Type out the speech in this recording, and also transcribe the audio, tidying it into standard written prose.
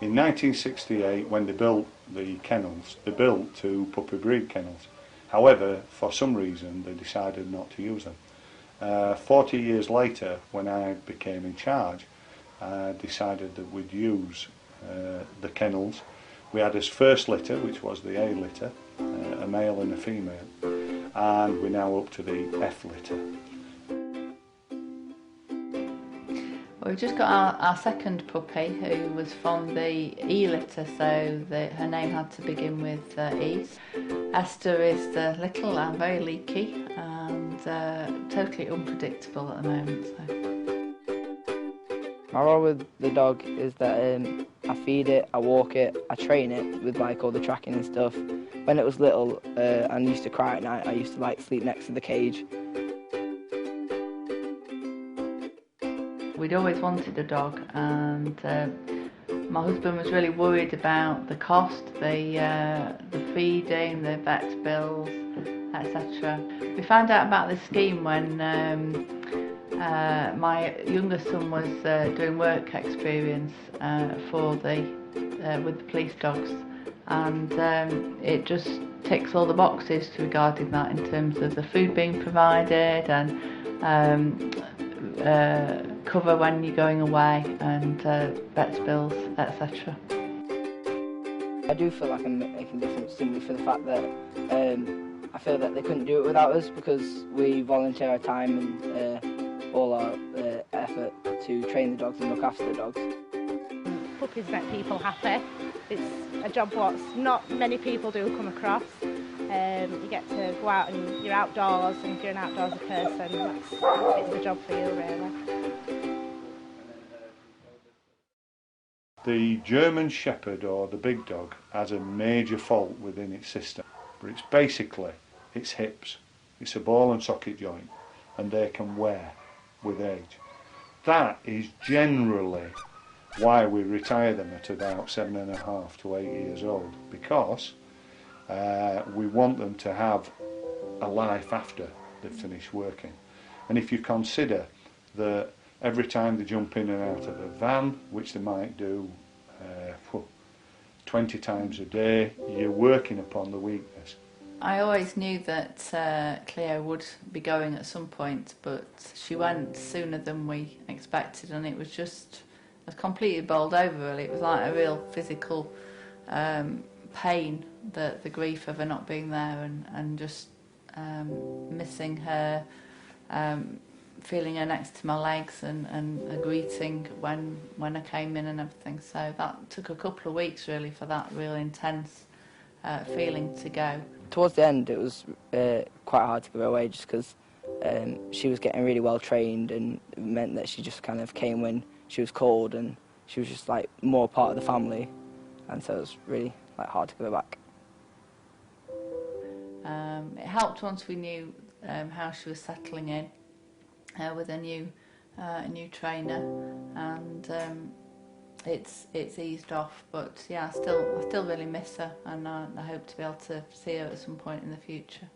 In 1968, when they built the kennels, they built 2 puppy breed kennels. However, for some reason, they decided not to use them. 40 years later, when I became in charge, I decided that we'd use the kennels. We had as first litter, which was the A litter, a male and a female, and we're now up to the F litter. Well, we've just got our second puppy, who was from the E litter, so her name had to begin with E. Esther is little and very leaky and totally unpredictable at the moment. My role with the dog is that I feed it, I walk it, I train it with like all the tracking and stuff. When it was little and used to cry at night, I used to like sleep next to the cage. We'd always wanted a dog, and my husband was really worried about the cost, the feeding, the vet bills, etc. We found out about this scheme when my younger son was doing work experience with the police dogs, and it just ticks all the boxes regarding that in terms of the food being provided and cover when you're going away and vet bills, etc. I do feel like I'm making a difference simply for the fact that I feel that they couldn't do it without us, because we volunteer our time and all our effort to train the dogs and look after the dogs. Puppies make people happy. It's a job what not many people do come across. You get to go out and you're outdoors, and if you're an outdoorsy person, it's the job for you, really. The German Shepherd, or the big dog, has a major fault within its system, but it's basically its hips. It's a ball and socket joint, and they can wear with age. That is generally why we retire them at about 7.5 to 8 years old, because we want them to have a life after they've finished working. And if you consider that every time they jump in and out of a van, which they might do 20 times a day, you're working upon the weakness. I always knew that Cleo would be going at some point, but she went sooner than we expected, and it was completely bowled over, really. It was like a real physical pain, the grief of her not being there, and just missing her, feeling her next to my legs and a greeting when I came in and everything. So that took a couple of weeks really for that real intense feeling to go. Towards the end it was quite hard to give her away, just because she was getting really well trained, and it meant that she just kind of came when she was called, and she was just like more part of the family, and so it was really like hard to give her back. It helped once we knew how she was settling in with a new trainer, and it's eased off. But yeah, I still really miss her, and I hope to be able to see her at some point in the future.